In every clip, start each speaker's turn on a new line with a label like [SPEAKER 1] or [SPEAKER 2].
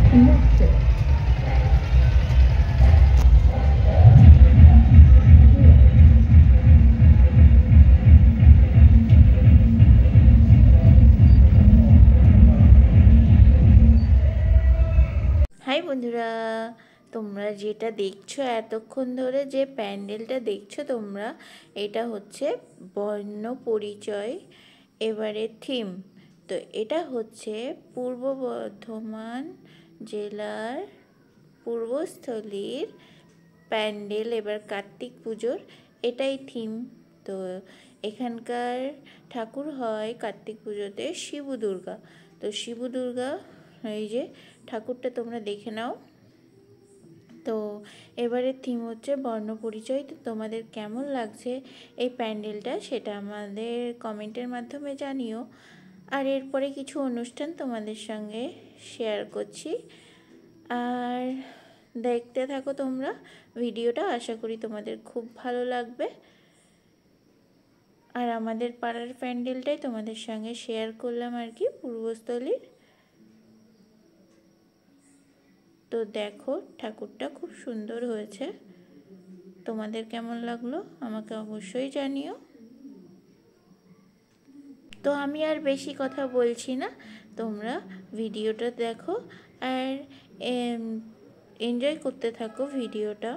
[SPEAKER 1] High বন্ধুরা, তোমরা যেটা দেখছো এতক্ষণ ধরে যে প্যান্ডেলটা দেখছো তোমরা, এটা হচ্ছে বর্ণ পরিচয় এবারের থিম। তো এটা হচ্ছে পূর্ব বর্ধমান জেলার পূর্বস্থলীর প্যান্ডেল, এবার কার্তিক পুজোর এটাই থিম। তো এখানকার ঠাকুর হয় কার্তিক পুজোতে শিব দুর্গা। তো শিব দুর্গা এই যে ঠাকুরটা তোমরা দেখে নাও। তো এবারে থিম হচ্ছে বর্ণ পরিচয়। তো তোমাদের কেমন লাগছে এই প্যান্ডেলটা সেটা আমাদের কমেন্টের মাধ্যমে জানিও। আর এরপরে কিছু অনুষ্ঠান তোমাদের সঙ্গে শেয়ার করছি, আর দেখতে থাকো তোমরা ভিডিওটা। আশা করি তোমাদের খুব ভালো লাগবে। আর আমাদের পাড়ার প্যান্ডেলটাই তোমাদের সঙ্গে শেয়ার করলাম আর কি, পূর্বস্থলীর। তো দেখো ঠাকুরটা খুব সুন্দর হয়েছে। তোমাদের কেমন লাগলো আমাকে অবশ্যই জানিও। তো আমি আর বেশি কথা বলছি না, তোমরা ভিডিওটা দেখো আর এনজয় করতে থাকো ভিডিওটা।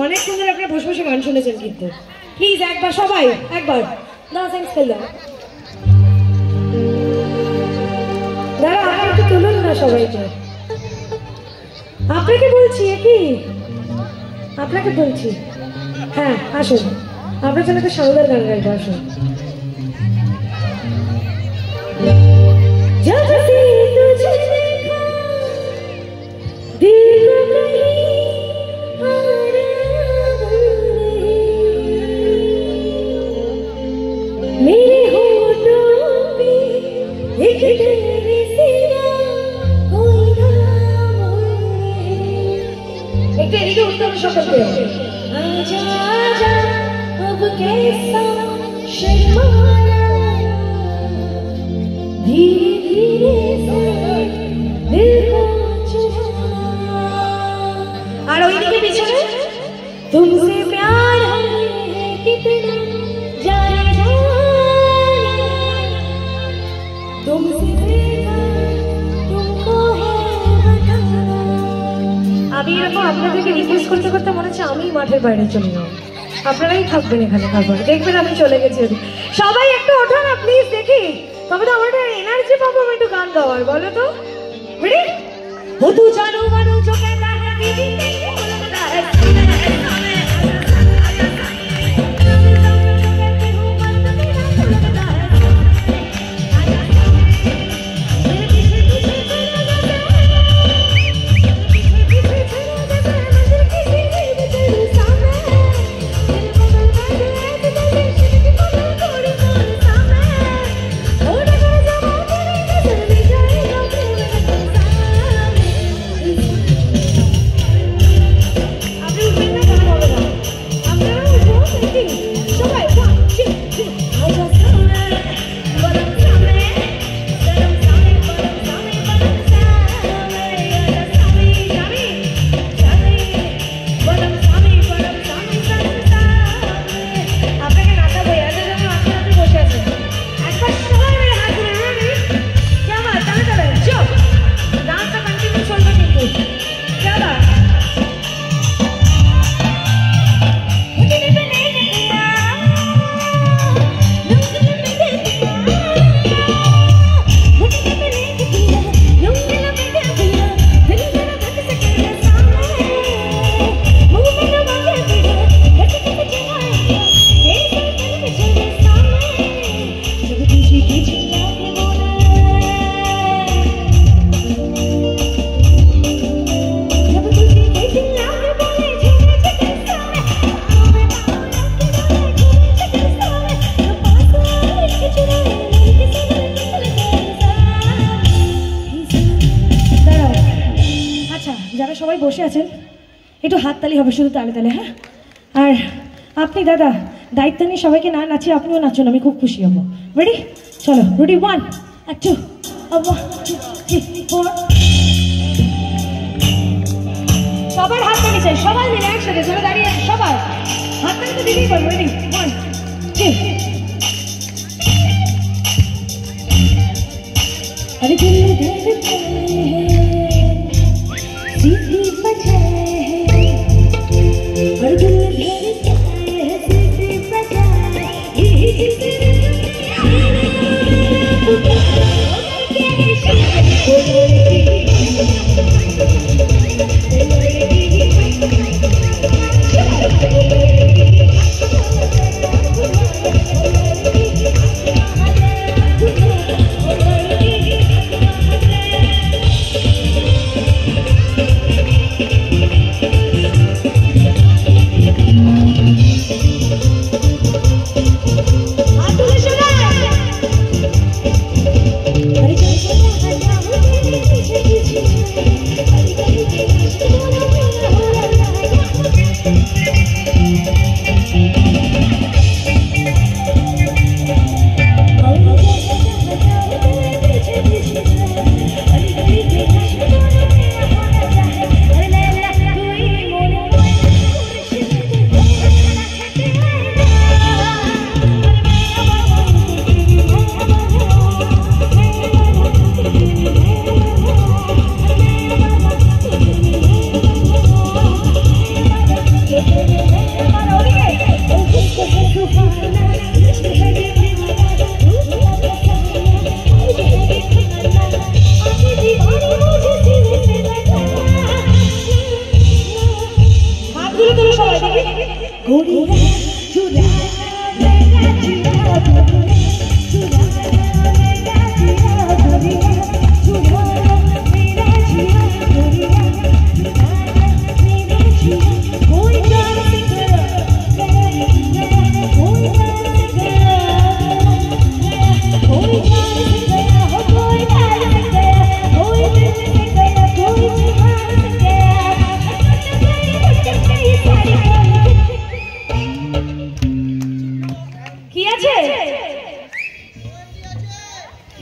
[SPEAKER 2] অনেকক্ষণ ধরে আপনারা বসে বসে গান শুনেছেন, কিন্তু প্লিজ একবার সবাই একবার ডান্স খেল দাঁড়া, আপনি একটু তুলুন না সবাইকে। আপনাকে বলছি, কি আপনাকে বলছি, হ্যাঁ আসুন, আপনার জন্য একটা সাউদার গান গাইবো, আসুন। একটু এদিকে উত্তর সকলকে আর ওইদিকে পিছনে তুমসে প্যার है कितना जाने तुमसे तुमको है बताना। আমি এরকম আপনাদেরকে রিকোয়েস্ট করতে করতে মনে হচ্ছে আমি মাঠের বাইরে চলে যাবো, আপনারাই থাকবেন এখানে, তারপরে দেখবেন আমি চলে গেছি। সবাই একটু ওঠো না প্লিজ, দেখি তবে তো আমার এনার্জি পাবো আমি একটু গান গাওয়ার। বলো তো রেডি? हो तू जानू मानू जो कहता है दीदी तेरी बोलता है আপনি যারা সবাই বসে আছেন একটু হাততালি হবে, শুধু তালে তালে, হ্যাঁ? আর আপনি দাদা দায়িত্ব নিয়ে সবাইকে না নাচিয়ে আপনিও নাচুন, আমি খুব খুশি হব। রেডি? চলো, রেডি, 1 আর 2 1 2 3 4। সবার হাততালি চাই, সবাই মিলে একসাথে। চলো দাঁড়িয়ে আছে সবাই, হাততালি তো দিতেই পারবো। রেডি? 1 2। अरे दिल धड़कते हैं, सीटी बजाए हैं, और दिल धड़कते हैं, सीटी बजाए, यही जिंदगी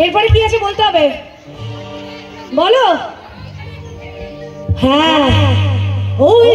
[SPEAKER 2] এরপরে কি আছে বলতে হবে, বলো। হ্যাঁ, ওই